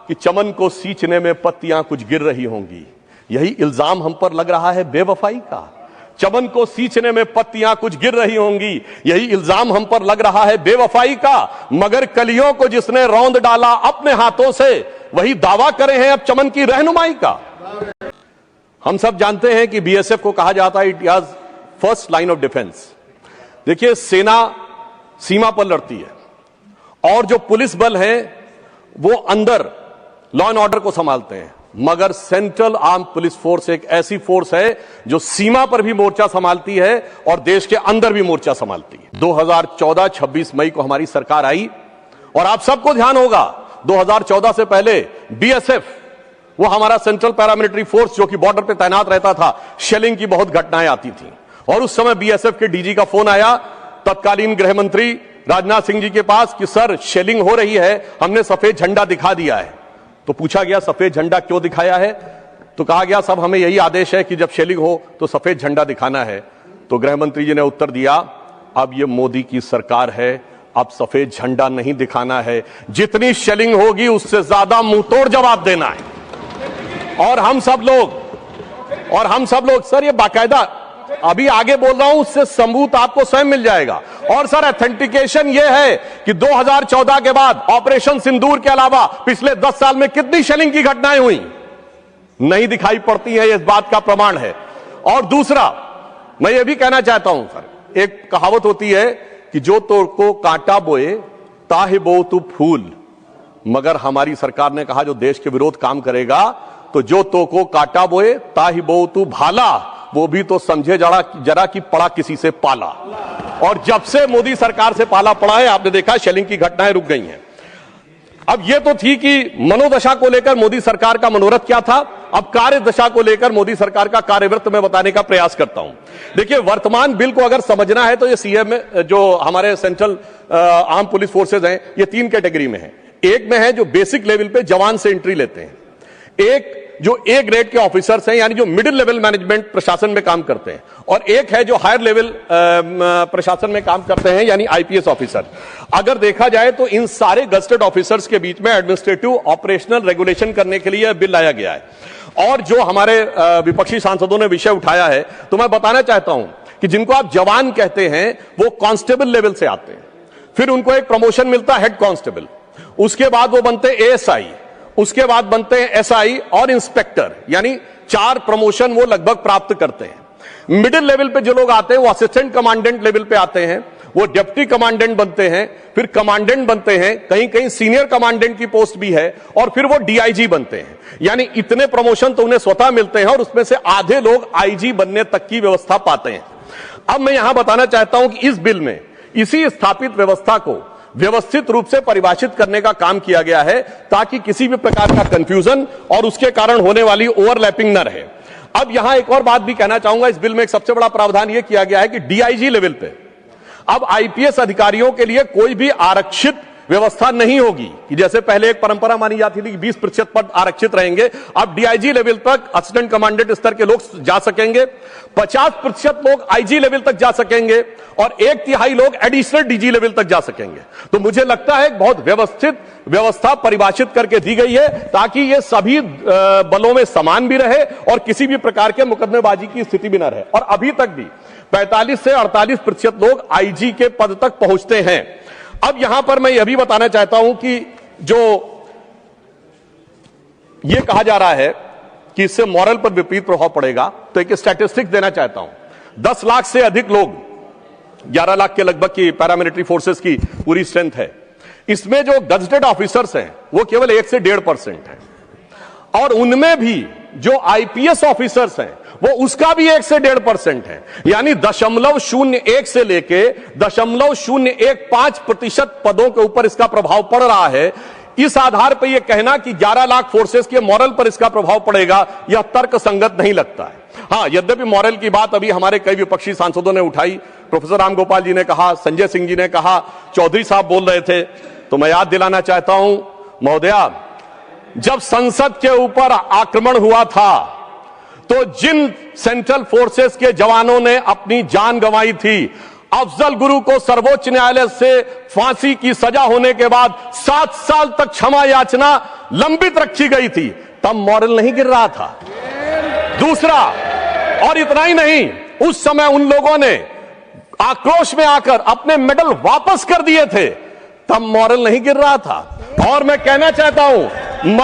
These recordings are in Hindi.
कि चमन को सींचने में पत्तियां कुछ गिर रही होंगी। यही इल्जाम हम पर लग रहा है बेवफाई का। चमन को सींचने में पत्तियां कुछ गिर रही होंगी, यही इल्जाम हम पर लग रहा है बेवफाई का। मगर कलियों को जिसने रौंद डाला अपने हाथों से, वही दावा करे हैं अब चमन की रहनुमाई का। हम सब जानते हैं कि बीएसएफ को कहा जाता है it is first line of defence. देखिए, सेना सीमा पर लड़ती है और जो पुलिस बल है वो अंदर लॉ एंड ऑर्डर को संभालते हैं, मगर सेंट्रल आर्म पुलिस फोर्स एक ऐसी फोर्स है जो सीमा पर भी मोर्चा संभालती है और देश के अंदर भी मोर्चा संभालती है। 2014 26 मई को हमारी सरकार आई और आप सबको ध्यान होगा 2014 से पहले बीएसएफ, वो हमारा सेंट्रल पैरामिलिट्री फोर्स जो कि बॉर्डर पे तैनात रहता था, शेलिंग की बहुत घटनाएं आती थी और उस समय बीएसएफ के डीजी का फोन आया तत्कालीन गृह मंत्री राजनाथ सिंह जी के पास कि सर शेलिंग हो रही है, हमने सफेद झंडा दिखा दिया है। तो पूछा गया सफेद झंडा क्यों दिखाया है? तो कहा गया साहब हमें यही आदेश है कि जब शेलिंग हो तो सफेद झंडा दिखाना है। तो गृह मंत्री जी ने उत्तर दिया, अब ये मोदी की सरकार है, अब सफेद झंडा नहीं दिखाना है, जितनी शेलिंग होगी उससे ज्यादा मुंहतोड़ जवाब देना है। और हम सब लोग सर, ये बाकायदा अभी आगे बोल रहा हूं, उससे सबूत आपको स्वयं मिल जाएगा। और सर ऑथेंटिकेशन यह है कि 2014 के बाद ऑपरेशन सिंदूर के अलावा पिछले 10 साल में कितनी शेलिंग की घटनाएं हुई नहीं दिखाई पड़ती है, इस बात का प्रमाण है। और दूसरा मैं ये भी कहना चाहता हूं सर, एक कहावत होती है कि जो तो को कांटा बोए ताहे बो तू फूल, मगर हमारी सरकार ने कहा जो देश के विरोध काम करेगा तो जो तो को काटा बोए ताही बो तू भाला, वो भी तो समझे जरा कि पड़ा किसी से पाला। और जब से मोदी सरकार से पाला पड़ा है, आपने देखा शेलिंग की घटनाएं रुक गई हैं। अब ये तो थी कि मनोदशा को लेकर मोदी सरकार का मनोरथ क्या था, अब कार्य दशा को लेकर मोदी सरकार का कार्यवृत्त में बताने का प्रयास करता हूं। देखिए, वर्तमान बिल को अगर समझना है तो ये सीएम जो हमारे सेंट्रल आर्म पुलिस फोर्सेज हैं, ये 3 कैटेगरी में है। एक में है जो बेसिक लेवल पे जवान से एंट्री लेते हैं, एक जो ए ग्रेड के ऑफिसर्स हैं यानी जो मिडिल लेवल मैनेजमेंट प्रशासन में काम करते हैं, और एक है जो हायर लेवल प्रशासन में काम करते हैं यानी आईपीएस ऑफिसर। अगर देखा जाए तो इन सारे गजेटेड ऑफिसर्स के बीच में एडमिनिस्ट्रेटिव ऑपरेशनल रेगुलेशन करने के लिए बिल लाया गया है। और जो हमारे विपक्षी सांसदों ने विषय उठाया है, तो मैं बताना चाहता हूं कि जिनको आप जवान कहते हैं वो कांस्टेबल लेवल से आते हैं, फिर उनको एक प्रमोशन मिलता है हेड कांस्टेबल, उसके बाद वो बनते एएसआई, उसके बाद बनते हैं एसआई और इंस्पेक्टर, यानी 4 प्रमोशन वो लगभग प्राप्त करते हैं। मिडिल लेवल पे जो लोग आते हैं वो असिस्टेंट कमांडेंट लेवल पे आते हैं, वो डिप्टी कमांडेंट बनते हैं, फिर कमांडेंट बनते हैं, कहीं कहीं सीनियर कमांडेंट की पोस्ट भी है, और फिर वो डीआईजी बनते हैं। यानी इतने प्रमोशन तो उन्हें स्वतः मिलते हैं और उसमें से आधे लोग आईजी बनने तक की व्यवस्था पाते हैं। अब मैं यहां बताना चाहता हूं कि इस बिल में इसी स्थापित व्यवस्था को व्यवस्थित रूप से परिभाषित करने का काम किया गया है ताकि किसी भी प्रकार का कंफ्यूजन और उसके कारण होने वाली ओवरलैपिंग न रहे। अब यहां एक और बात भी कहना चाहूंगा, इस बिल में एक सबसे बड़ा प्रावधान यह किया गया है कि डीआईजी लेवल पे अब आईपीएस अधिकारियों के लिए कोई भी आरक्षित व्यवस्था नहीं होगी कि जैसे पहले एक परंपरा मानी जाती थी कि 20% पद आरक्षित रहेंगे। अब डीआईजी लेवल तक असिस्टेंट कमांडेंट स्तर के लोग जा सकेंगे, 50% लोग आईजी लेवल तक जा सकेंगे और 1/3 लोग एडिशनल डीजी लेवल तक जा सकेंगे। तो मुझे लगता है बहुत व्यवस्थित व्यवस्था परिभाषित करके दी गई है ताकि ये सभी बलों में समान भी रहे और किसी भी प्रकार के मुकदमेबाजी की स्थिति भी न रहे। और अभी तक भी 45 से 48% लोग आईजी के पद तक पहुंचते हैं। अब यहां पर मैं यह भी बताना चाहता हूं कि जो यह कहा जा रहा है कि इससे मॉरल पर विपरीत प्रभाव पड़ेगा, तो एक स्टैटिस्टिक्स देना चाहता हूं। 10 लाख से अधिक लोग, 11 लाख के लगभग की पैरामिलिट्री फोर्सेस की पूरी स्ट्रेंथ है, इसमें जो गजेटेड ऑफिसर्स हैं वो केवल 1 से 1.5% हैं, और उनमें भी जो आईपीएस ऑफिसर्स हैं वो उसका भी 1 से 1.5% है, यानी 0.01 से लेके 0.015% पदों के ऊपर इसका प्रभाव पड़ रहा है। इस आधार पर यह कहना कि 11 लाख फोर्सेस के मॉरल पर इसका प्रभाव पड़ेगा, यह तर्क संगत नहीं लगता है। हां, यद्यपि मॉरल की बात अभी हमारे कई विपक्षी सांसदों ने उठाई, प्रोफेसर राम गोपाल जी ने कहा, संजय सिंह जी ने कहा, चौधरी साहब बोल रहे थे, तो मैं याद दिलाना चाहता हूं महोदया, जब संसद के ऊपर आक्रमण हुआ था तो जिन सेंट्रल फोर्सेस के जवानों ने अपनी जान गंवाई थी, अफजल गुरु को सर्वोच्च न्यायालय से फांसी की सजा होने के बाद 7 साल तक क्षमा याचना लंबित रखी गई थी, तब मॉरल नहीं गिर रहा था। दूसरा, और इतना ही नहीं, उस समय उन लोगों ने आक्रोश में आकर अपने मेडल वापस कर दिए थे, तब मॉरल नहीं गिर रहा था। और मैं कहना चाहता हूं,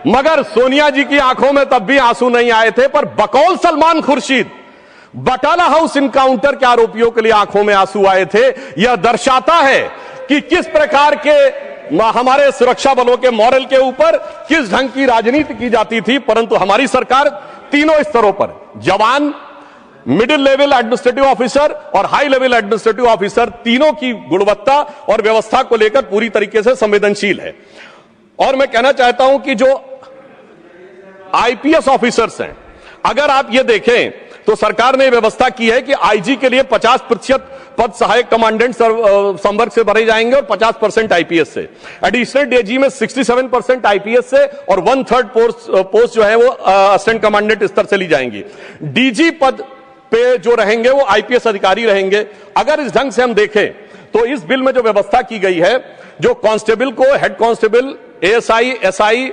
मगर सोनिया जी की आंखों में तब भी आंसू नहीं आए थे, पर बकौल सलमान खुर्शीद बटाला हाउस इनकाउंटर के आरोपियों के लिए आंखों में आंसू आए थे। यह दर्शाता है कि किस प्रकार के हमारे सुरक्षा बलों के मॉरल के ऊपर किस ढंग की राजनीति की जाती थी। परंतु हमारी सरकार तीनों स्तरों पर, जवान, मिडिल लेवल एडमिनिस्ट्रेटिव ऑफिसर और हाई लेवल एडमिनिस्ट्रेटिव ऑफिसर, तीनों की गुणवत्ता और व्यवस्था को लेकर पूरी तरीके से संवेदनशील है। और मैं कहना चाहता हूं कि जो आईपीएस ऑफिसर्स हैं, अगर आप ये देखें तो सरकार ने व्यवस्था की है कि आईजी के लिए 50% पद सहायक कमांडेंट संवर्ग से भरे जाएंगे और 50% आईपीएस से। एडिशनल डीजी में 67% आईपीएस से और 1/3 पोस्ट जो है वो असिस्टेंट कमांडेंट स्तर से ली जाएंगी। डीजी पद पे जो रहेंगे वो आईपीएस अधिकारी रहेंगे। अगर इस ढंग से हम देखें तो इस बिल में जो व्यवस्था की गई है, जो कांस्टेबल को हेड कांस्टेबल, एएसआई, एसआई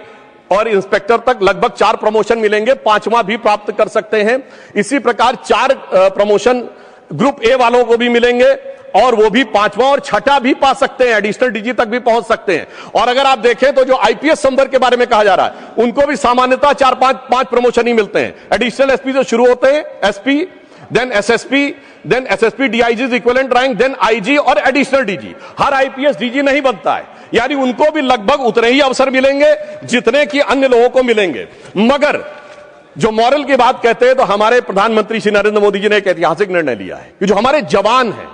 और इंस्पेक्टर तक लगभग 4 प्रमोशन मिलेंगे, 5वां भी प्राप्त कर सकते हैं। इसी प्रकार 4 प्रमोशन ग्रुप ए वालों को भी मिलेंगे और वो भी 5वां और 6ठा भी पा सकते हैं, एडिशनल डीजी तक भी पहुंच सकते हैं। और अगर आप देखें तो जो आईपीएस संवर्ग के बारे में कहा जा रहा है, उनको भी सामान्यतः 4-5 प्रमोशन ही मिलते हैं। एडिशनल एसपी जो शुरू होते हैं, SP, then SSP, then SSP DIG equivalent rank, then IG और एडिशनल डीजी। हर आईपीएस डीजी नहीं बनता है, यानी उनको भी लगभग उतने ही अवसर मिलेंगे जितने कि अन्य लोगों को मिलेंगे। मगर जो मॉरल की बात कहते हैं, तो हमारे प्रधानमंत्री श्री नरेंद्र मोदी जी ने एक ऐतिहासिक निर्णय लिया है कि जो हमारे जवान हैं,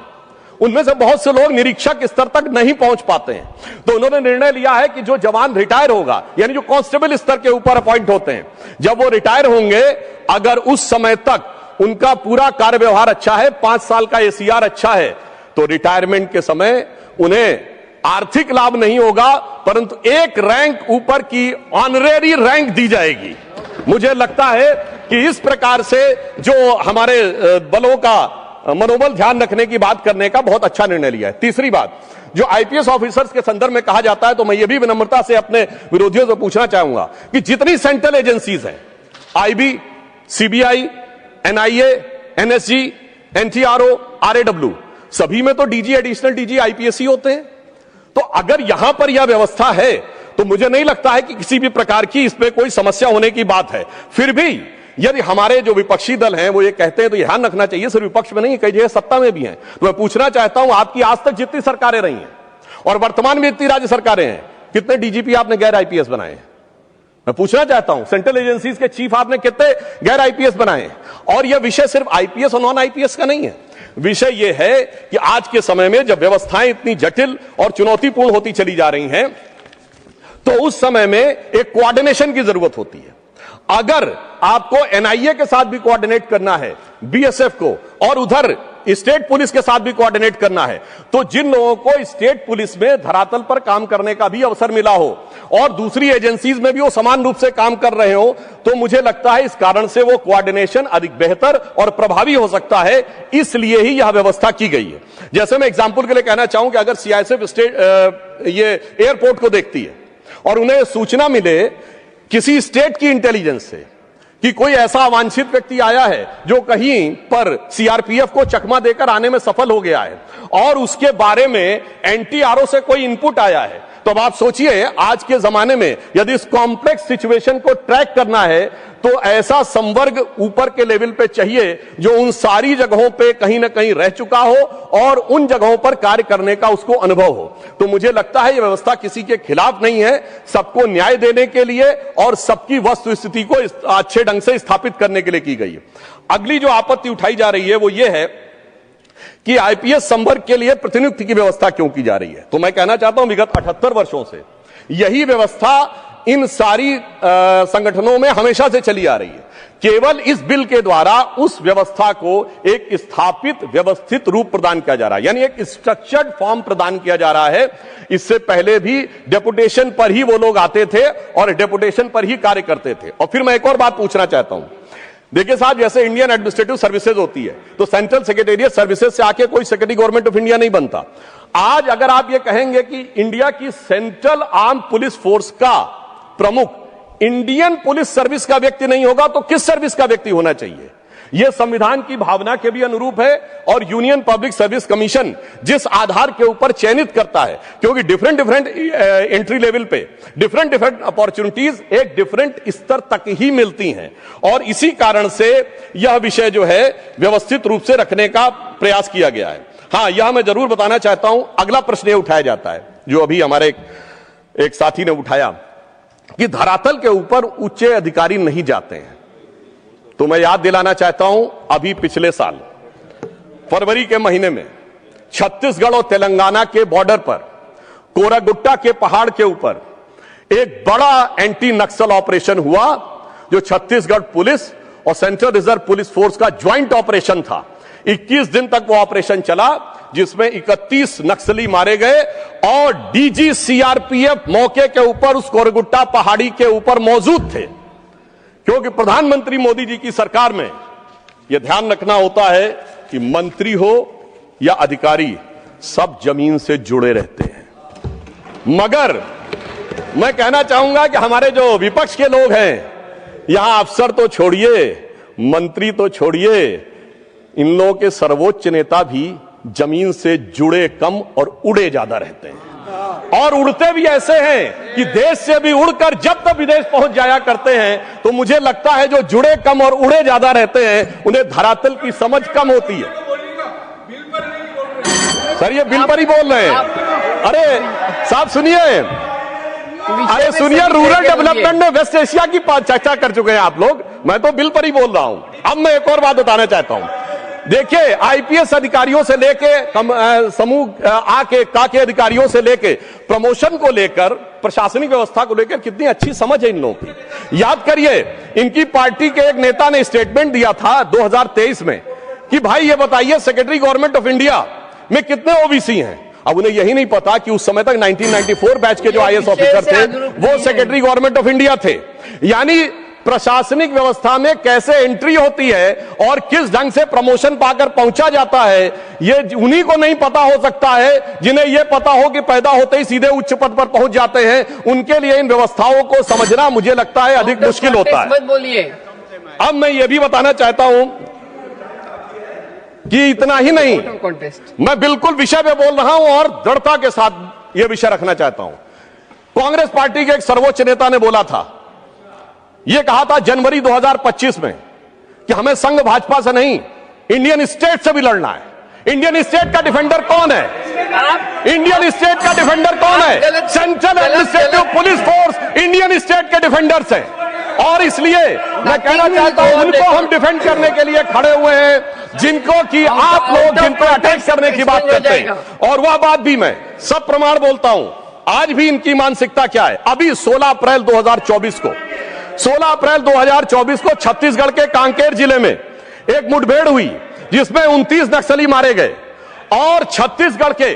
उनमें से बहुत से लोग निरीक्षक स्तर तक नहीं पहुंच पाते हैं, तो उन्होंने निर्णय लिया है कि जो जवान रिटायर होगा, यानी जो कांस्टेबल स्तर के ऊपर अपॉइंट होते हैं, जब वो रिटायर होंगे, अगर उस समय तक उनका पूरा कार्य व्यवहार अच्छा है, 5 साल का एसीआर अच्छा है, तो रिटायरमेंट के समय उन्हें आर्थिक लाभ नहीं होगा, परंतु एक रैंक ऊपर की ऑनरेरी रैंक दी जाएगी। मुझे लगता है कि इस प्रकार से जो हमारे बलों का मनोबल ध्यान रखने की बात करने का बहुत अच्छा निर्णय लिया है। तीसरी बात, जो आईपीएस ऑफिसर्स के संदर्भ में कहा जाता है, तो मैं ये भी विनम्रता से अपने विरोधियों से पूछना चाहूंगा कि जितनी सेंट्रल एजेंसीज हैं, IB, CBI, NIA, NSG, NTRO, RAW, सभी में तो डीजी, एडिशनल डीजी आईपीएस ही होते हैं। तो अगर यहां पर यह व्यवस्था है, तो मुझे नहीं लगता है कि किसी भी प्रकार की इसमें कोई समस्या होने की बात है। फिर भी यदि हमारे जो विपक्षी दल हैं वो ये कहते हैं, तो ध्यान रखना चाहिए, सिर्फ विपक्ष में नहीं, कई जगह सत्ता में भी हैं। तो मैं पूछना चाहता हूं, आपकी आज तक जितनी सरकारें रही हैं और वर्तमान में जितनी राज्य सरकारें हैं, कितने डीजीपी आपने गैर आईपीएस बनाए हैं? मैं पूछना चाहता हूं, सेंट्रल एजेंसीज के चीफ आपने कितने गैर आईपीएस बनाए हैं? और यह विषय सिर्फ आईपीएस और नॉन आईपीएस का नहीं है। विषय यह है कि आज के समय में जब व्यवस्थाएं इतनी जटिल और चुनौतीपूर्ण होती चली जा रही हैं, तो उस समय में एक कोऑर्डिनेशन की जरूरत होती है। अगर आपको एनआईए के साथ भी कोऑर्डिनेट करना है, बीएसएफ को, और उधर स्टेट पुलिस के साथ भी कोऑर्डिनेट करना है, तो जिन लोगों को स्टेट पुलिस में धरातल पर काम करने का भी अवसर मिला हो और दूसरी एजेंसीज में भी वो समान रूप से काम कर रहे हो, तो मुझे लगता है इस कारण से वो कोऑर्डिनेशन अधिक बेहतर और प्रभावी हो सकता है। इसलिए ही यह व्यवस्था की गई है। जैसे मैं एग्जांपल के लिए कहना चाहूं कि अगर सीआईएसएफ स्टेट ये एयरपोर्ट को देखती है और उन्हें सूचना मिले किसी स्टेट की इंटेलिजेंस से कि कोई ऐसा अवांछित व्यक्ति आया है जो कहीं पर सीआरपीएफ को चकमा देकर आने में सफल हो गया है, और उसके बारे में एनटीआरओ से कोई इनपुट आया है, तो अब आप सोचिए, आज के जमाने में यदि इस कॉम्प्लेक्स सिचुएशन को ट्रैक करना है, तो ऐसा संवर्ग ऊपर के लेवल पे चाहिए जो उन सारी जगहों पे कहीं ना कहीं रह चुका हो और उन जगहों पर कार्य करने का उसको अनुभव हो। तो मुझे लगता है यह व्यवस्था किसी के खिलाफ नहीं है, सबको न्याय देने के लिए और सबकी वस्तुस्थिति को अच्छे ढंग से स्थापित करने के लिए की गई है। अगली जो आपत्ति उठाई जा रही है वो ये है कि आईपीएस संवर्ग के लिए प्रतिनियुक्ति की व्यवस्था क्यों की जा रही है। तो मैं कहना चाहता हूं, विगत 78 वर्षों से यही व्यवस्था इन सारी संगठनों में हमेशा से चली आ रही है। केवल इस बिल के द्वारा उस व्यवस्था को एक स्थापित व्यवस्थित रूप प्रदान किया जा रहा है, यानी एक स्ट्रक्चर्ड फॉर्म प्रदान किया जा रहा है। इससे पहले भी डेपुटेशन पर ही वो लोग आते थे और डेपुटेशन पर ही कार्य करते थे। और फिर मैं एक और बात पूछना चाहता हूं, देखिए साहब, जैसे इंडियन एडमिनिस्ट्रेटिव सर्विसेज होती है तो सेंट्रल सेक्रेटेरिएट सर्विसेज से आके कोई सेक्रेटरी गवर्नमेंट ऑफ इंडिया नहीं बनता। आज अगर आप ये कहेंगे कि इंडिया की सेंट्रल आर्म पुलिस फोर्स का प्रमुख इंडियन पुलिस सर्विस का व्यक्ति नहीं होगा तो किस सर्विस का व्यक्ति होना चाहिए? यह संविधान की भावना के भी अनुरूप है और यूनियन पब्लिक सर्विस कमीशन जिस आधार के ऊपर चयनित करता है, क्योंकि डिफरेंट एंट्री लेवल पे डिफरेंट अपॉर्चुनिटीज एक डिफरेंट स्तर तक ही मिलती हैं और इसी कारण से यह विषय जो है व्यवस्थित रूप से रखने का प्रयास किया गया है। हां, यह मैं जरूर बताना चाहता हूं, अगला प्रश्न यह उठाया जाता है जो अभी हमारे एक साथी ने उठाया कि धरातल के ऊपर उच्च अधिकारी नहीं जाते हैं। तो मैं याद दिलाना चाहता हूं, अभी पिछले साल फरवरी के महीने में छत्तीसगढ़ और तेलंगाना के बॉर्डर पर कोरागुट्टा के पहाड़ के ऊपर एक बड़ा एंटी नक्सल ऑपरेशन हुआ जो छत्तीसगढ़ पुलिस और सेंट्रल रिजर्व पुलिस फोर्स का ज्वाइंट ऑपरेशन था। 21 दिन तक वो ऑपरेशन चला जिसमें 31 नक्सली मारे गए और डीजी सीआरपीएफ मौके के ऊपर उस कोरागुट्टा पहाड़ी के ऊपर मौजूद थे, क्योंकि प्रधानमंत्री मोदी जी की सरकार में यह ध्यान रखना होता है कि मंत्री हो या अधिकारी सब जमीन से जुड़े रहते हैं। मगर मैं कहना चाहूंगा कि हमारे जो विपक्ष के लोग हैं, यहां अफसर तो छोड़िए, मंत्री तो छोड़िए, इन लोगों के सर्वोच्च नेता भी जमीन से जुड़े कम और उड़े ज्यादा रहते हैं और उड़ते भी ऐसे हैं कि देश से भी उड़कर जब तक विदेश पहुंच जाया करते हैं। तो मुझे लगता है जो जुड़े कम और उड़े ज्यादा रहते हैं उन्हें धरातल की समझ कम होती है। सर, ये बिल पर ही बोल रहे हैं। अरे साहब सुनिए, अरे सुनिए, रूरल डेवलपमेंट में वेस्ट एशिया की चर्चा कर चुके हैं आप लोग, मैं तो बिल पर ही बोल रहा हूं। अब मैं एक और बात बताना चाहता हूं। देखिए, आईपीएस अधिकारियों से लेके समूह आ के अधिकारियों से लेके प्रमोशन को लेकर, प्रशासनिक व्यवस्था को लेकर कितनी अच्छी समझ है इन लोगों की। याद करिए, इनकी पार्टी के एक नेता ने स्टेटमेंट दिया था 2023 में कि भाई ये बताइए सेक्रेटरी गवर्नमेंट ऑफ इंडिया में कितने ओबीसी हैं। अब उन्हें यही नहीं पता कि उस समय तक 1994 बैच के जो आईएएस ऑफिसर थे वो सेक्रेटरी गवर्नमेंट ऑफ इंडिया थे। यानी प्रशासनिक व्यवस्था में कैसे एंट्री होती है और किस ढंग से प्रमोशन पाकर पहुंचा जाता है, ये उन्हीं को नहीं पता हो सकता है जिन्हें यह पता हो कि पैदा होते ही सीधे उच्च पद पर पहुंच जाते हैं। उनके लिए इन व्यवस्थाओं को समझना मुझे लगता है अधिक मुश्किल होता है। अब मैं ये भी बताना चाहता हूं कि इतना ही नहीं, मैं बिल्कुल विषय पे बोल रहा हूं और दृढ़ता के साथ यह विषय रखना चाहता हूं। कांग्रेस पार्टी के एक सर्वोच्च नेता ने बोला था, यह कहा था जनवरी 2025 में कि हमें संघ भाजपा से नहीं इंडियन स्टेट से भी लड़ना है। इंडियन स्टेट का डिफेंडर कौन है? इंडियन स्टेट का डिफेंडर कौन है? Central administrative police force Indian state के डिफेंडर्स हैं और इसलिए मैं कहना चाहता हूं उनको हम डिफेंड करने के लिए खड़े हुए हैं जिनको कि आप लोग जिनको अटैक करने की बात करते हैं। और वह बात भी मैं सब प्रमाण बोलता हूं। आज भी इनकी मानसिकता क्या है? अभी 16 अप्रैल 2024 को छत्तीसगढ़ के कांकेर जिले में एक मुठभेड़ हुई जिसमें 29 नक्सली मारे गए और छत्तीसगढ़ के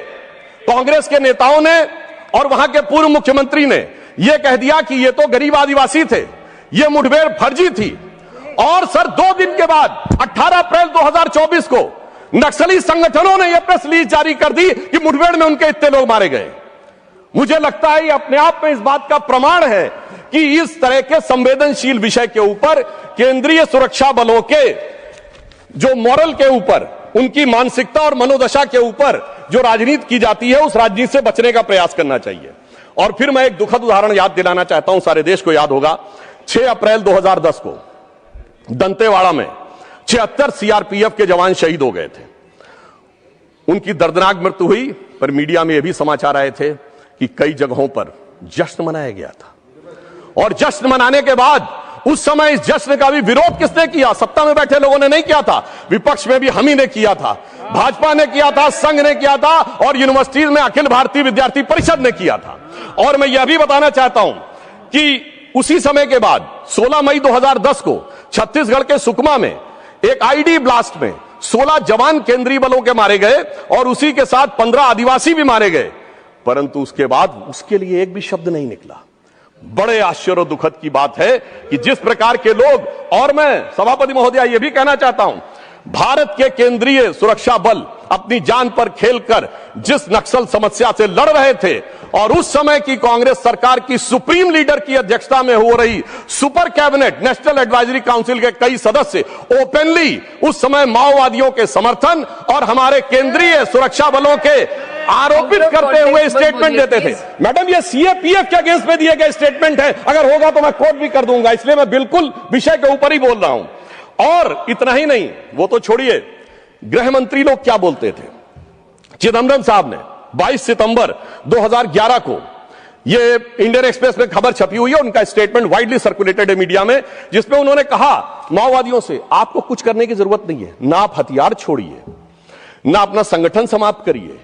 कांग्रेस के नेताओं ने और वहां के पूर्व मुख्यमंत्री ने यह कह दिया कि ये तो गरीब आदिवासी थे, ये मुठभेड़ फर्जी थी। और सर 2 दिन के बाद 18 अप्रैल 2024 को नक्सली संगठनों ने यह प्रेस रिलीज जारी कर दी कि मुठभेड़ में उनके इतने लोग मारे गए। मुझे लगता है ये अपने आप में इस बात का प्रमाण है कि इस तरह के संवेदनशील विषय के ऊपर केंद्रीय सुरक्षा बलों के जो मॉरल के ऊपर, उनकी मानसिकता और मनोदशा के ऊपर जो राजनीति की जाती है उस राजनीति से बचने का प्रयास करना चाहिए। और फिर मैं एक दुखद उदाहरण याद दिलाना चाहता हूं, सारे देश को याद होगा। 6 अप्रैल 2010 को दंतेवाड़ा में 76 सीआरपीएफ के जवान शहीद हो गए थे। उनकी दर्दनाक मृत्यु हुई, पर मीडिया में यह भी समाचार आए थे कि कई जगहों पर जश्न मनाया गया था। और जश्न मनाने के बाद उस समय इस जश्न का भी विरोध किसने किया? सत्ता में बैठे लोगों ने नहीं किया था, विपक्ष में भी हम ही ने किया था, भाजपा ने किया था, संघ ने किया था और यूनिवर्सिटीज में अखिल भारतीय विद्यार्थी परिषद ने किया था। और मैं यह भी बताना चाहता हूं कि उसी समय के बाद 16 मई 2010 को छत्तीसगढ़ के सुकमा में एक आईडी ब्लास्ट में 16 जवान केंद्रीय बलों के मारे गए और उसी के साथ 15 आदिवासी भी मारे गए। परंतु उसके बाद उसके लिए एक भी शब्द नहीं निकला। बड़े आश्चर्य और दुखद की बात है कि जिस प्रकार के लोग, और मैं सभापति महोदया यह भी कहना चाहता हूं, भारत के केंद्रीय सुरक्षा बल अपनी जान पर खेलकर जिस नक्सल समस्या से लड़ रहे थे, और उस समय की कांग्रेस सरकार की सुप्रीम लीडर की अध्यक्षता में हो रही super cabinet national advisory council के कई सदस्य ओपनली उस समय माओवादियों के समर्थन और हमारे केंद्रीय सुरक्षा बलों के आरोपित करते हुए स्टेटमेंट देते थे। मैडम, ये सीएपीएफ के अगेंस्ट में दिए गए स्टेटमेंट है, अगर होगा तो मैं कोट भी कर दूंगा, इसलिए मैं बिल्कुल विषय के ऊपर ही बोल रहा हूं। और इतना ही नहीं, वो तो छोड़िए, गृह मंत्री लोग क्या बोलते थे। चिदंबरम साहब ने 22 सितंबर 2011 को, ये इंडियन एक्सप्रेस में खबर छपी हुई है, उनका स्टेटमेंट वाइडली सर्कुलेटेड है मीडिया में, जिसमें उन्होंने कहा माओवादियों से आपको कुछ करने की जरूरत नहीं है, ना आप हथियार छोड़िए, ना अपना संगठन समाप्त करिए,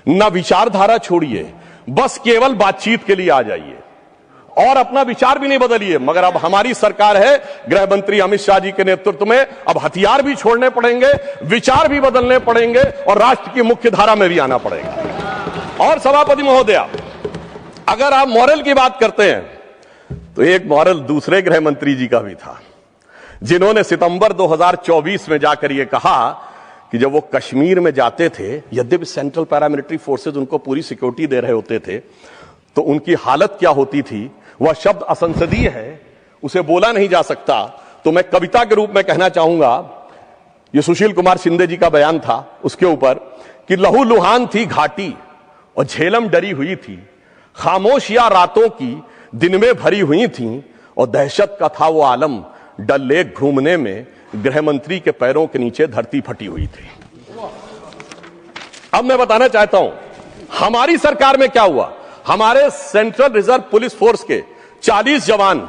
ना विचारधारा छोड़िए, बस केवल बातचीत के लिए आ जाइए और अपना विचार भी नहीं बदलिए। मगर अब हमारी सरकार है, गृह मंत्री अमित शाह जी के नेतृत्व में, अब हथियार भी छोड़ने पड़ेंगे, विचार भी बदलने पड़ेंगे और राष्ट्र की मुख्य धारा में भी आना पड़ेगा। और सभापति महोदया, अगर आप मॉरल की बात करते हैं तो एक मॉरल दूसरे गृह मंत्री जी का भी था, जिन्होंने सितंबर 2024 में जाकर यह कहा कि जब वो कश्मीर में जाते थे, यद्यपि सेंट्रल पैरामिलिट्री फोर्सेज उनको पूरी सिक्योरिटी दे रहे होते थे, तो उनकी हालत क्या होती थी, वह शब्द असंसदीय है, उसे बोला नहीं जा सकता। तो मैं कविता के रूप में कहना चाहूंगा, यह सुशील कुमार शिंदे जी का बयान था उसके ऊपर, कि लहू लुहान थी घाटी और झेलम डरी हुई थी, खामोशियां रातों की दिन में भरी हुई थी, और दहशत का था वो आलम, डल लेक घूमने में गृह मंत्री के पैरों के नीचे धरती फटी हुई थी। अब मैं बताना चाहता हूं हमारी सरकार में क्या हुआ। हमारे सेंट्रल रिजर्व पुलिस फोर्स के 40 जवान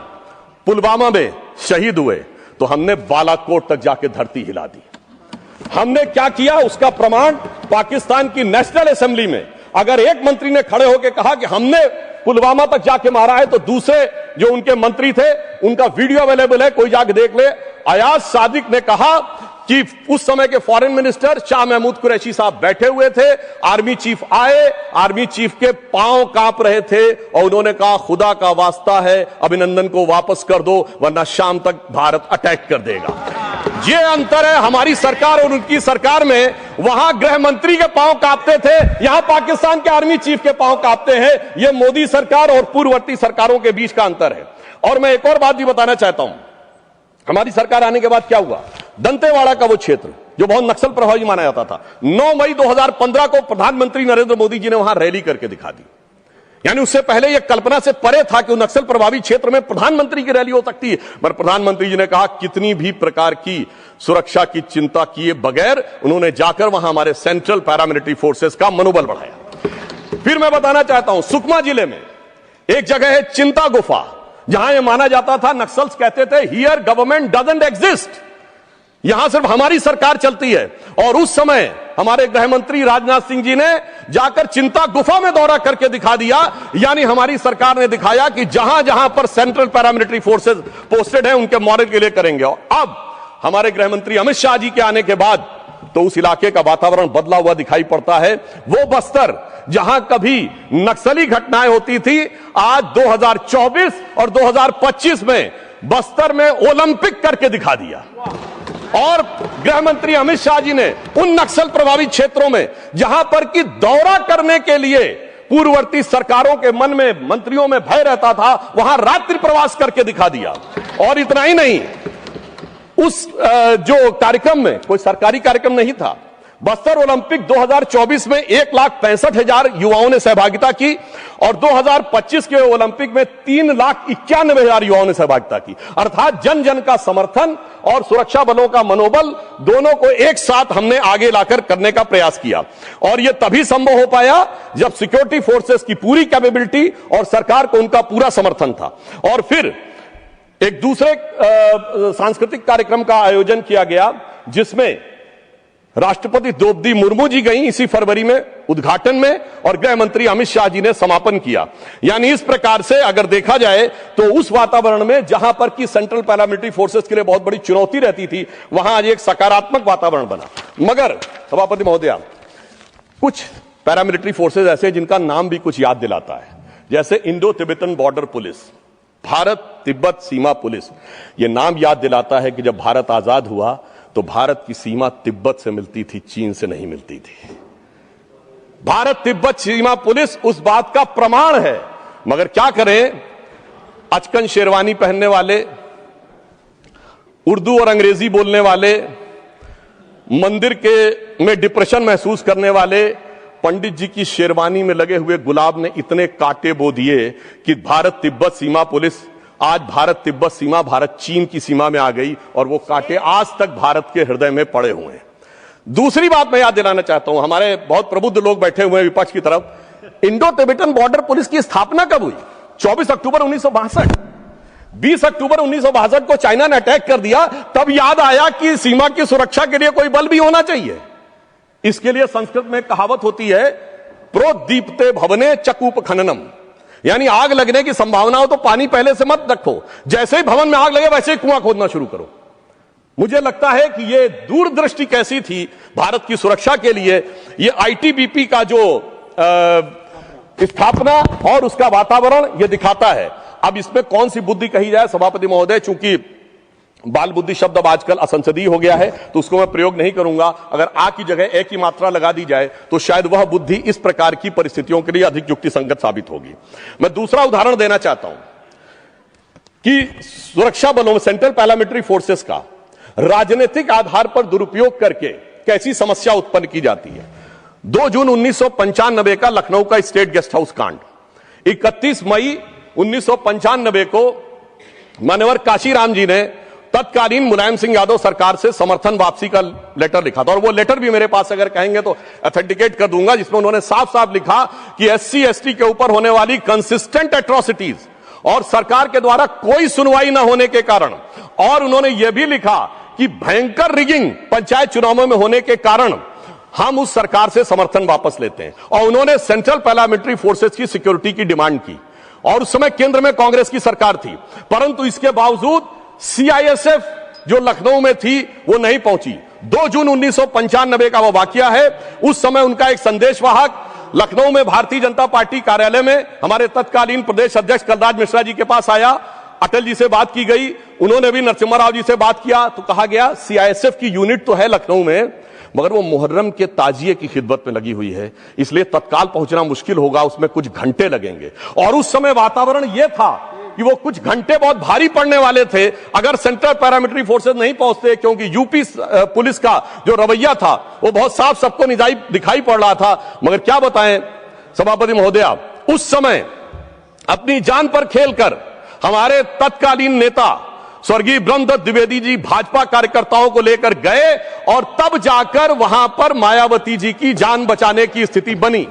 पुलवामा में शहीद हुए, तो हमने बालाकोट तक जाके धरती हिला दी। हमने क्या किया उसका प्रमाण पाकिस्तान की नेशनल असेंबली में अगर एक मंत्री ने खड़े होकर कहा कि हमने पुलवामा तक जाके मारा है, तो दूसरे जो उनके मंत्री थे उनका वीडियो अवेलेबल है, कोई जाके देख ले। अयाज सादिक ने कहा कि उस समय के फॉरेन मिनिस्टर शाह महमूद कुरैशी साहब बैठे हुए थे, आर्मी चीफ आए, आर्मी चीफ के पांव कांप रहे थे और उन्होंने कहा खुदा का वास्ता है अभिनंदन को वापस कर दो, वरना शाम तक भारत अटैक कर देगा। ये अंतर है हमारी सरकार और उनकी सरकार में। वहां गृह मंत्री के पांव कांपते थे, यहां पाकिस्तान के आर्मी चीफ के पांव कांपते हैं। यह मोदी सरकार और पूर्ववर्ती सरकारों के बीच का अंतर है। और मैं एक और बात भी बताना चाहता हूं, हमारी सरकार आने के बाद क्या हुआ, दंतेवाड़ा का वो क्षेत्र जो बहुत नक्सल प्रभावी माना जाता था, 9 मई 2015 को प्रधानमंत्री नरेंद्र मोदी जी ने वहां रैली करके दिखा दी। यानी उससे पहले यह कल्पना से परे था कि नक्सल प्रभावी क्षेत्र में प्रधानमंत्री की रैली हो सकती है, पर प्रधानमंत्री जी ने कहा कितनी भी प्रकार की सुरक्षा की चिंता किए बगैर उन्होंने जाकर वहां हमारे सेंट्रल पैरामिलिट्री फोर्सेस का मनोबल बढ़ाया। फिर मैं बताना चाहता हूं, सुकमा जिले में एक जगह है चिंता गुफा, जहां यह माना जाता था, नक्सल्स कहते थे हियर गवर्नमेंट डजंट एग्जिस्ट, यहां सिर्फ हमारी सरकार चलती है। और उस समय हमारे गृह मंत्री राजनाथ सिंह जी ने जाकर चिंता गुफा में दौरा करके दिखा दिया। यानी हमारी सरकार ने दिखाया कि जहां जहां पर सेंट्रल पैरामिलिट्री फोर्सेस पोस्टेड हैं उनके मॉडल के लिए करेंगे। और अब हमारे गृह मंत्री अमित शाह जी के आने के बाद तो उस इलाके का वातावरण बदला हुआ दिखाई पड़ता है। वो बस्तर जहां कभी नक्सली घटनाएं होती थी, आज 2024 और 2025 में बस्तर में ओलंपिक करके दिखा दिया। और गृह मंत्री अमित शाह जी ने उन नक्सल प्रभावित क्षेत्रों में जहां पर कि दौरा करने के लिए पूर्ववर्ती सरकारों के मन में, मंत्रियों में भय रहता था, वहां रात्रि प्रवास करके दिखा दिया। और इतना ही नहीं, उस जो कार्यक्रम में कोई सरकारी कार्यक्रम नहीं था, बस्तर ओलंपिक 2024 में 1,65,000 युवाओं ने सहभागिता की और 2025 के ओलंपिक में 3,91,000 युवाओं ने सहभागिता की। अर्थात जन जन का समर्थन और सुरक्षा बलों का मनोबल दोनों को एक साथ हमने आगे लाकर करने का प्रयास किया। और यह तभी संभव हो पाया जब सिक्योरिटी फोर्सेस की पूरी कैपेबिलिटी और सरकार को उनका पूरा समर्थन था। और फिर एक दूसरे सांस्कृतिक कार्यक्रम का आयोजन किया गया, जिसमें राष्ट्रपति द्रौपदी मुर्मू जी गई इसी फरवरी में उद्घाटन में, और गृह मंत्री अमित शाह जी ने समापन किया। यानी इस प्रकार से अगर देखा जाए तो उस वातावरण में जहां पर कि सेंट्रल पैरामिलिट्री फोर्सेस के लिए बहुत बड़ी चुनौती रहती थी, वहां आज एक सकारात्मक वातावरण बना। मगर सभापति महोदया, कुछ पैरामिलिट्री फोर्सेस ऐसे जिनका नाम भी कुछ याद दिलाता है, जैसे Indo Tibetan border police, Bharat Tibet सीमा पुलिस, यह नाम याद दिलाता है कि जब भारत आजाद हुआ तो भारत की सीमा तिब्बत से मिलती थी, चीन से नहीं मिलती थी। भारत तिब्बत सीमा पुलिस उस बात का प्रमाण है। मगर क्या करें, अचकन शेरवानी पहनने वाले, उर्दू और अंग्रेजी बोलने वाले, मंदिर के में डिप्रेशन महसूस करने वाले पंडित जी की शेरवानी में लगे हुए गुलाब ने इतने कांटे बो दिए कि भारत तिब्बत सीमा पुलिस, आज भारत तिब्बत सीमा भारत चीन की सीमा में आ गई और वो कांटे आज तक भारत के हृदय में पड़े हुए हैं। दूसरी बात मैं याद दिलाना चाहता हूं, हमारे बहुत प्रबुद्ध लोग बैठे हुए हैं विपक्ष की तरफ, इंडो तिब्बतन बॉर्डर पुलिस की स्थापना कब हुई? 24 अक्टूबर 1962। 20 अक्टूबर 1962 को चाइना ने अटैक कर दिया, तब याद आया कि सीमा की सुरक्षा के लिए कोई बल भी होना चाहिए। इसके लिए संस्कृत में कहावत होती है, प्रोदीप्ते भवने चकूप खननम, यानी आग लगने की संभावना हो तो पानी पहले से मत रखो, जैसे ही भवन में आग लगे वैसे ही कुआं खोदना शुरू करो। मुझे लगता है कि यह दूरदृष्टि कैसी थी भारत की सुरक्षा के लिए, यह आईटीबीपी का जो स्थापना और उसका वातावरण यह दिखाता है। अब इसमें कौन सी बुद्धि कही जाए सभापति महोदय, चूंकि बाल बुद्धि शब्द अब आजकल असंसदीय हो गया है तो उसको मैं प्रयोग नहीं करूंगा। अगर आ की जगह ए की मात्रा लगा दी जाए तो शायद वह बुद्धि इस प्रकार की परिस्थितियों के लिए अधिक युक्तिसंगत साबित होगी। मैं दूसरा उदाहरण देना चाहता हूं कि सुरक्षा बलों में सेंट्रल पैरामिलिट्री फोर्सेस का राजनीतिक आधार पर दुरुपयोग करके कैसी समस्या उत्पन्न की जाती है। 2 जून 1995 का लखनऊ का स्टेट गेस्ट हाउस कांड, 31 मई 1995 को मान्यवर काशीराम जी ने तत्कालीन मुलायम सिंह यादव सरकार से समर्थन वापसी का लेटर लिखा था, और वो लेटर भी मेरे पास अगर कहेंगे तो ऑथेंटिकेट कर दूंगा, जिसमें उन्होंने साफ साफ लिखा कि एससी एसटी के ऊपर होने वाली कंसिस्टेंट एट्रोसिटीज और सरकार के द्वारा कोई सुनवाई न होने के कारण, और उन्होंने यह भी लिखा कि भयंकर रिगिंग पंचायत चुनावों में होने के कारण हम उस सरकार से समर्थन वापस लेते हैं। और उन्होंने सेंट्रल पैरामिलिट्री फोर्सेस की सिक्योरिटी की डिमांड की, और उस समय केंद्र में कांग्रेस की सरकार थी, परंतु इसके बावजूद सीआईएसएफ जो लखनऊ में थी वो नहीं पहुंची। 2 जून 1995 का वो वाकया है। उस समय उनका एक संदेशवाहक लखनऊ में भारतीय जनता पार्टी कार्यालय में हमारे तत्कालीन प्रदेश अध्यक्ष कलराज मिश्रा जी के पास आया, अटल जी से बात की गई, उन्होंने भी नरसिम्हा राव जी से बात किया, तो कहा गया सीआईएसएफ की यूनिट तो है लखनऊ में मगर वो मुहर्रम के ताजिए की खिदमत में लगी हुई है, इसलिए तत्काल पहुंचना मुश्किल होगा, उसमें कुछ घंटे लगेंगे। और उस समय वातावरण यह था कि वो कुछ घंटे बहुत भारी पड़ने वाले थे अगर सेंट्रल पैरामिलिट्री फोर्सेस नहीं पहुंचते, क्योंकि यूपी पुलिस का जो रवैया था वो बहुत साफ सबको दिखाई पड़ रहा था। मगर क्या बताएं सभापति महोदया, उस समय अपनी जान पर खेलकर हमारे तत्कालीन नेता स्वर्गीय ब्रह्मदत्त द्विवेदी जी भाजपा कार्यकर्ताओं को लेकर गए, और तब जाकर वहां पर मायावती जी की जान बचाने की स्थिति बनी।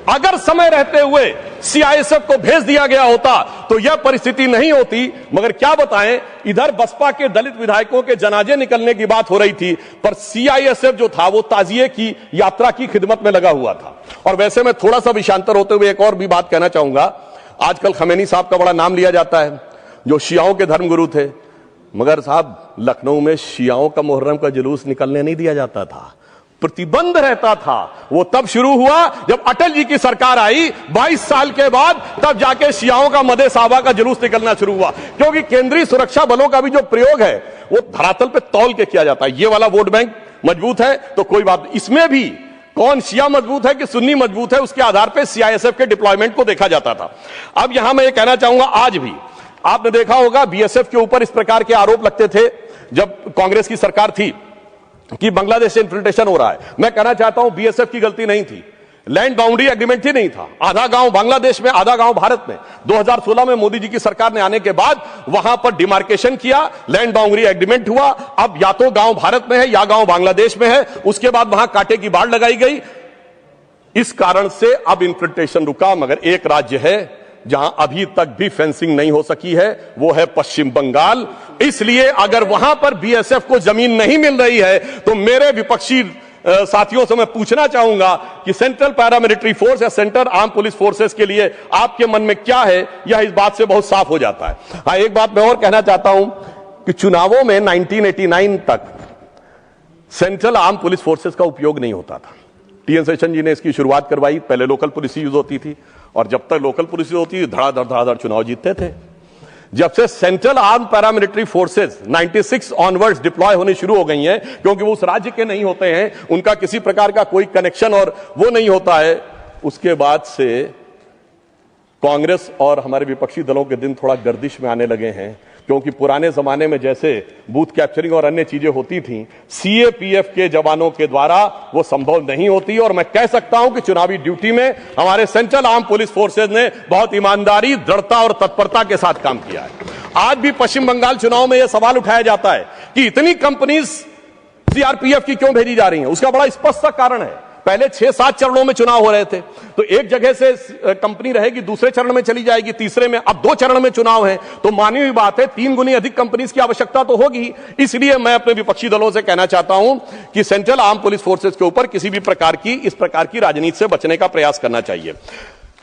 अगर समय रहते हुए सीआईएसएफ को भेज दिया गया होता तो यह परिस्थिति नहीं होती। मगर क्या बताएं, इधर बसपा के दलित विधायकों के जनाजे निकलने की बात हो रही थी, पर सीआईएसएफ जो था वो ताजिए की यात्रा की खिदमत में लगा हुआ था। और वैसे मैं थोड़ा सा विषयांतर होते हुए एक और भी बात कहना चाहूंगा। आजकल खमैनी साहब का बड़ा नाम लिया जाता है, जो शियाओं के धर्मगुरु थे, मगर साहब लखनऊ में शियाओं का मुहर्रम का जुलूस निकलने नहीं दिया जाता था, प्रतिबंध रहता था। वो तब शुरू हुआ जब अटल जी की सरकार आई 22 साल के बाद, तब जाके शियाओं का मदे साहबा का जुलूस निकलना शुरू हुआ, क्योंकि केंद्रीय सुरक्षा बलों का भी जो प्रयोग है वो धरातल पे तौल के किया जाता है। ये वाला वोट बैंक मजबूत है तो कोई बात नहीं, इसमें भी कौन शिया मजबूत है कि सुन्नी मजबूत है उसके आधार पर सीआईएसएफ के डिप्लॉयमेंट को देखा जाता था। अब यहां मैं ये कहना चाहूंगा, आज भी आपने देखा होगा बीएसएफ के ऊपर इस प्रकार के आरोप लगते थे जब कांग्रेस की सरकार थी कि बांग्लादेश से इन्फिल्ट्रेशन हो रहा है। मैं कहना चाहता हूं बीएसएफ की गलती नहीं थी, लैंड बाउंड्री एग्रीमेंट ही नहीं था। आधा गांव बांग्लादेश में, आधा गांव भारत में। 2016 में मोदी जी की सरकार ने आने के बाद वहां पर डिमार्केशन किया, लैंड बाउंड्री एग्रीमेंट हुआ। अब या तो गांव भारत में है या गांव बांग्लादेश में है, उसके बाद वहां कांटे की बाढ़ लगाई गई। इस कारण से अब इन्फिल्ट्रेशन रुका। मगर एक राज्य है जहां अभी तक भी फेंसिंग नहीं हो सकी है, वो है पश्चिम बंगाल। इसलिए अगर वहां पर बीएसएफ को जमीन नहीं मिल रही है तो मेरे विपक्षी साथियों से मैं पूछना चाहूंगा कि सेंट्रल पैरामिलिट्री फोर्स या सेंट्रल आर्म पुलिस फोर्सेस के लिए आपके मन में क्या है, यह इस बात से बहुत साफ हो जाता है। हाँ, एक बात मैं और कहना चाहता हूं कि चुनावों में 1989 तक सेंट्रल आर्म पुलिस फोर्सेस का उपयोग नहीं होता था। टीएन शेषन जी ने इसकी शुरुआत करवाई। पहले लोकल पुलिस यूज होती थी, और जब तक लोकल पुलिस होती थी धड़ाधड़ चुनाव जीतते थे। जब से central arm paramilitary forces 96 onwards deploy होने शुरू हो गई हैं, क्योंकि वो उस राज्य के नहीं होते हैं, उनका किसी प्रकार का कोई कनेक्शन और वो नहीं होता है, उसके बाद से कांग्रेस और हमारे विपक्षी दलों के दिन थोड़ा गर्दिश में आने लगे हैं। क्योंकि पुराने जमाने में जैसे बूथ कैप्चरिंग और अन्य चीजें होती थीं, सीएपीएफ के जवानों के द्वारा वो संभव नहीं होती। और मैं कह सकता हूं कि चुनावी ड्यूटी में हमारे सेंट्रल आर्म पुलिस फोर्सेज ने बहुत ईमानदारी, दृढ़ता और तत्परता के साथ काम किया है। आज भी पश्चिम बंगाल चुनाव में यह सवाल उठाया जाता है कि इतनी कंपनीज सीआरपीएफ की क्यों भेजी जा रही हैं। उसका बड़ा स्पष्ट सा कारण है, पहले 6-7 चरणों में चुनाव हो रहे थे, तो एक जगह से कंपनी रहेगी, दूसरे चरण में चली जाएगी, तीसरे में, अब 2 चरण में चुनाव है, तो मानी हुई बात है 3 गुनी अधिक कंपनीज की आवश्यकता तो होगी। इसलिए मैं अपने विपक्षी दलों से कहना चाहता हूं कि सेंट्रल आर्म पुलिस फोर्सेज के ऊपर किसी भी प्रकार की इस प्रकार की राजनीति से बचने का प्रयास करना चाहिए।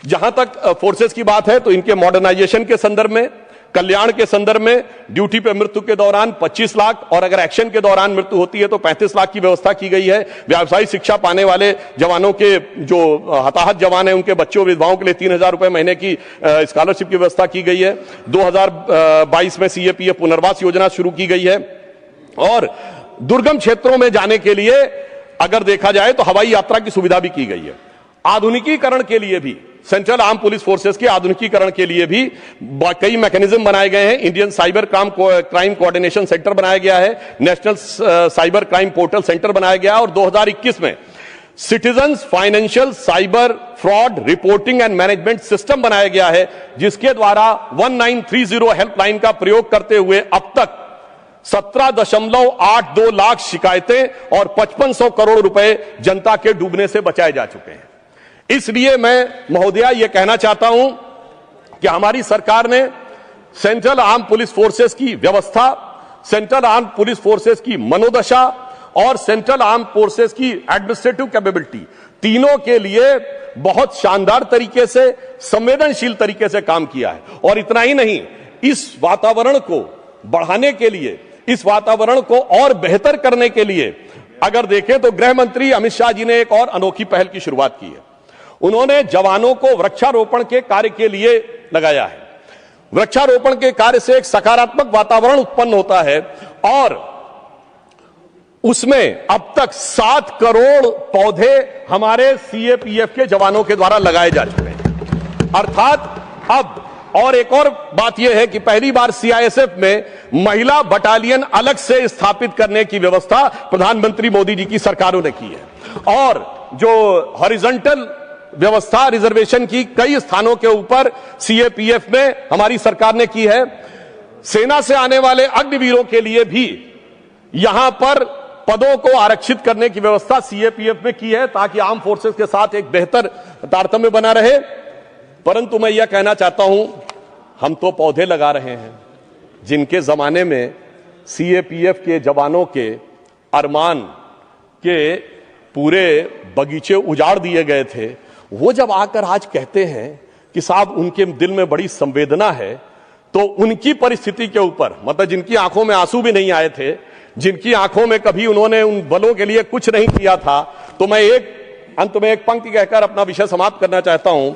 जहां तक फोर्सेज की बात है, तो इनके मॉडर्नाइजेशन के संदर्भ में, कल्याण के संदर्भ में ड्यूटी पे मृत्यु के दौरान 25 लाख और अगर एक्शन के दौरान मृत्यु होती है तो 35 लाख की व्यवस्था की गई है। व्यावसायिक शिक्षा पाने वाले जवानों के, जो हताहत जवान हैं, उनके बच्चों विधवाओं के लिए 3,000 रुपए महीने की स्कॉलरशिप की व्यवस्था की गई है। 2022 में सीएपीएफ पुनर्वास योजना शुरू की गई है। और दुर्गम क्षेत्रों में जाने के लिए अगर देखा जाए तो हवाई यात्रा की सुविधा भी की गई है। आधुनिकीकरण के लिए भी, सेंट्रल आर्म पुलिस फोर्सेस के आधुनिकीकरण के लिए भी कई मैकेनिज्म बनाए गए हैं। Indian cyber crime coordination centre बनाया गया है, national cyber crime portal centre बनाया गया, और 2021 में citizens financial cyber fraud reporting and management system बनाया गया है, जिसके द्वारा 1930 हेल्पलाइन का प्रयोग करते हुए अब तक 17.82 लाख शिकायतें और 5500 करोड़ रुपए जनता के डूबने से बचाए जा चुके हैं। इसलिए मैं महोदया यह कहना चाहता हूं कि हमारी सरकार ने सेंट्रल आर्म पुलिस फोर्सेस की व्यवस्था, सेंट्रल आर्म पुलिस फोर्सेस की मनोदशा और सेंट्रल आर्म फोर्सेस की एडमिनिस्ट्रेटिव कैपेबिलिटी, तीनों के लिए बहुत शानदार तरीके से, संवेदनशील तरीके से काम किया है। और इतना ही नहीं, इस वातावरण को बढ़ाने के लिए, इस वातावरण को और बेहतर करने के लिए अगर देखें तो गृह मंत्री अमित शाह जी ने एक और अनोखी पहल की शुरुआत की है। उन्होंने जवानों को वृक्षारोपण के कार्य के लिए लगाया है। वृक्षारोपण के कार्य से एक सकारात्मक वातावरण उत्पन्न होता है और उसमें अब तक 7 करोड़ पौधे हमारे सीएपीएफ के जवानों के द्वारा लगाए जा चुके हैं। अर्थात अब और एक और बात यह है कि पहली बार सीआईएसएफ में महिला बटालियन अलग से स्थापित करने की व्यवस्था प्रधानमंत्री मोदी जी की सरकारों ने की है। और जो हॉरिजॉन्टल व्यवस्था रिजर्वेशन की कई स्थानों के ऊपर सीएपीएफ में हमारी सरकार ने की है। सेना से आने वाले अग्निवीरों के लिए भी यहां पर पदों को आरक्षित करने की व्यवस्था सीएपीएफ में की है, ताकि आर्म फोर्सेस के साथ एक बेहतर तारतम्य बना रहे। परंतु मैं यह कहना चाहता हूं, हम तो पौधे लगा रहे हैं, जिनके जमाने में सीएपीएफ के जवानों के अरमान के पूरे बगीचे उजाड़ दिए गए थे, वो जब आकर आज कहते हैं कि साहब उनके दिल में बड़ी संवेदना है, तो उनकी परिस्थिति के ऊपर, मतलब जिनकी आंखों में आंसू भी नहीं आए थे, जिनकी आंखों में कभी उन्होंने उन बलों के लिए कुछ नहीं किया था, तो मैं अंत में एक पंक्ति कहकर अपना विषय समाप्त करना चाहता हूं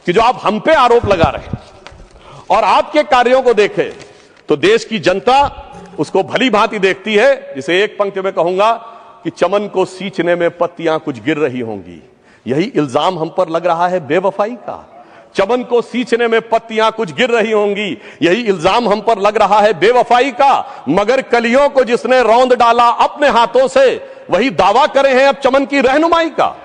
कि जो आप हम पे आरोप लगा रहे हैं और आपके कार्यों को देखें तो देश की जनता उसको भली भांति देखती है। जिसे एक पंक्ति में कहूंगा कि चमन को सींचने में पत्तियां कुछ गिर रही होंगी, यही इल्जाम हम पर लग रहा है बेवफाई का। चमन को सींचने में पत्तियां कुछ गिर रही होंगी, यही इल्जाम हम पर लग रहा है बेवफाई का। मगर कलियों को जिसने रौंद डाला अपने हाथों से, वही दावा करे हैं अब चमन की रहनुमाई का।